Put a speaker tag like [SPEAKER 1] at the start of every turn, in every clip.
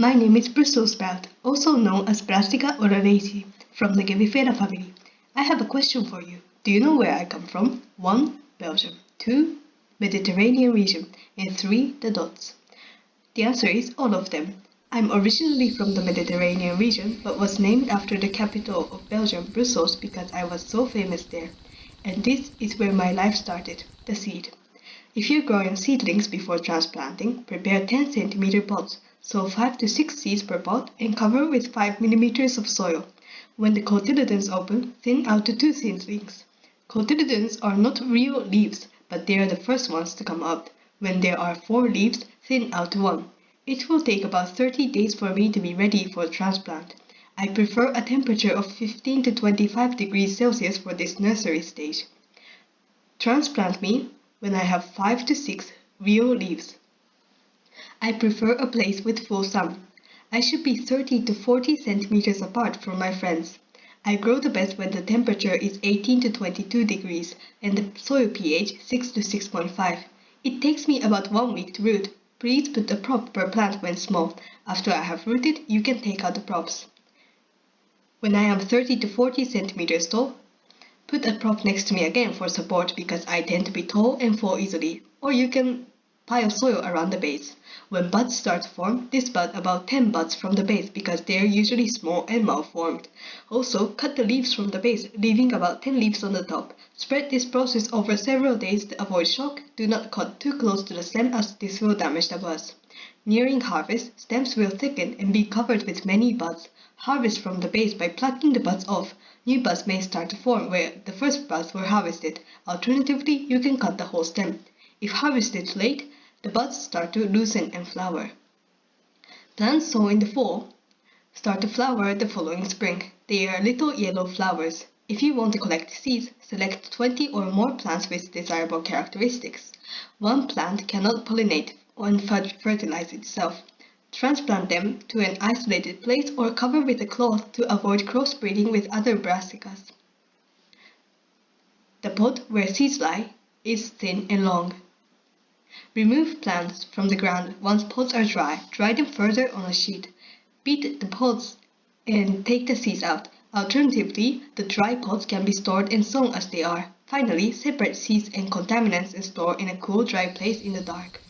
[SPEAKER 1] My name is Brussels sprout, also known as Brassica oleracea, from the Gevifera family. I have a question for you. Do you know where I come from? 1. Belgium. 2. Mediterranean region. And 3. The dots. The answer is all of them. I'm originally from the Mediterranean region, but was named after the capital of Belgium, Brussels, because I was so famous there. And this is where my life started, the seed. If you're growing seedlings before transplanting, prepare 10 cm pots, sow 5 to 6 seeds per pot, and cover with 5 mm of soil. When the cotyledons open, thin out to 2 seedlings. Cotyledons are not real leaves, but they are the first ones to come up. When there are 4 leaves, thin out to 1. It will take about 30 days for me to be ready for transplant. I prefer a temperature of 15 to 25 degrees Celsius for this nursery stage. Transplant me when I have 5 to 6 real leaves. I prefer a place with full sun. I should be 30 to 40 centimeters apart from my friends. I grow the best when the temperature is 18 to 22 degrees and the soil pH 6 to 6.5. It takes me about 1 week to root. Please put a prop per plant when small. After I have rooted, you can take out the props. When I am 30 to 40 centimeters tall, put a prop next to me again for support because I tend to be tall and fall easily. Or you can pile soil around the base. When buds start to form, disbud about 10 buds from the base because they are usually small and malformed. Also, cut the leaves from the base, leaving about 10 leaves on the top. Spread this process over several days to avoid shock. Do not cut too close to the stem as this will damage the buds. Nearing harvest, stems will thicken and be covered with many buds. Harvest from the base by plucking the buds off. New buds may start to form where the first buds were harvested. Alternatively, you can cut the whole stem. If harvested late, the buds start to loosen and flower. Plants sown in the fall start to flower the following spring. They are little yellow flowers. If you want to collect seeds, select 20 or more plants with desirable characteristics. One plant cannot pollinate or fertilize itself. Transplant them to an isolated place or cover with a cloth to avoid crossbreeding with other brassicas. The pot where seeds lie is thin and long. Remove plants from the ground once pods are dry. Dry them further on a sheet. Beat the pods and take the seeds out. Alternatively, the dry pods can be stored and sown as they are. Finally, separate seeds and contaminants and store in a cool, dry place in the dark.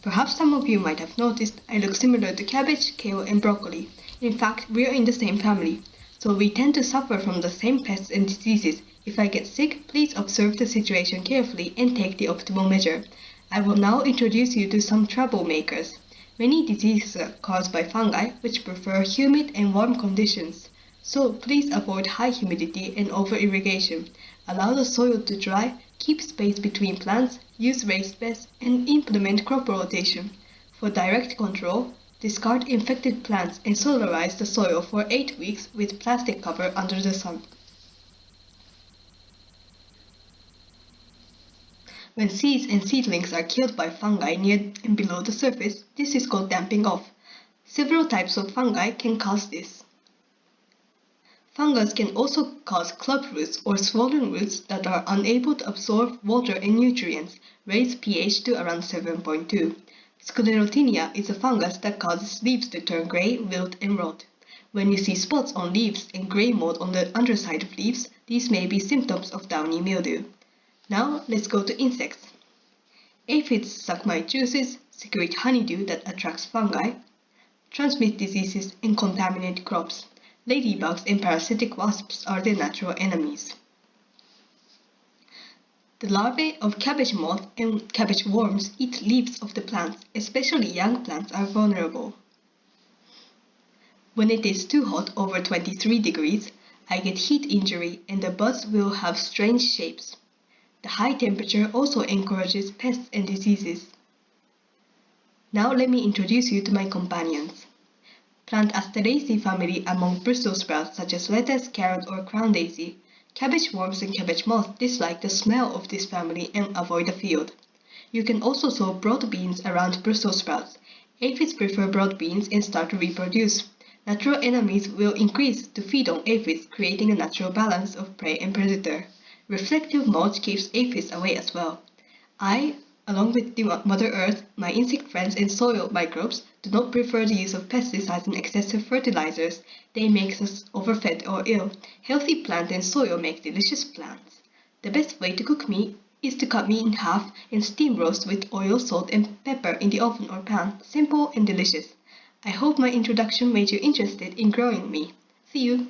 [SPEAKER 1] Perhaps some of you might have noticed I look similar to cabbage, kale, and broccoli. In fact, we are in the same family, so we tend to suffer from the same pests and diseases. If I get sick, please observe the situation carefully and take the optimal measure. I will now introduce you to some troublemakers. Many diseases are caused by fungi, which prefer humid and warm conditions. So please avoid high humidity and over-irrigation. Allow the soil to dry, keep space between plants, use raised beds, and implement crop rotation. For direct control, discard infected plants and solarize the soil for 8 weeks with plastic cover under the sun. When seeds and seedlings are killed by fungi near and below the surface, this is called damping off. Several types of fungi can cause this. Fungus can also cause club roots or swollen roots that are unable to absorb water and nutrients, raise pH to around 7.2. Sclerotinia is a fungus that causes leaves to turn gray, wilt, and rot. When you see spots on leaves and gray mold on the underside of leaves, these may be symptoms of downy mildew. Now, let's go to insects. Aphids suck my juices, secrete honeydew that attracts fungi, transmit diseases, and contaminate crops. Ladybugs and parasitic wasps are their natural enemies. The larvae of cabbage moth and cabbage worms eat leaves of the plants, especially young plants are vulnerable. When it is too hot, over 23 degrees, I get heat injury and the buds will have strange shapes. The high temperature also encourages pests and diseases. Now let me introduce you to my companions. Plant Asteraceae family among Brussels sprouts such as lettuce, carrot, or crown daisy. Cabbage worms and cabbage moth dislike the smell of this family and avoid the field. You can also sow broad beans around Brussels sprouts. Aphids prefer broad beans and start to reproduce. Natural enemies will increase to feed on aphids, creating a natural balance of prey and predator. Reflective mulch keeps aphids away as well. I Along with the Mother Earth, my insect friends and soil microbes do not prefer the use of pesticides and excessive fertilizers. They make us overfed or ill. Healthy plant and soil make delicious plants. The best way to cook meat is to cut meat in half and steam roast with oil, salt, and pepper in the oven or pan. Simple and delicious. I hope my introduction made you interested in growing meat. See you!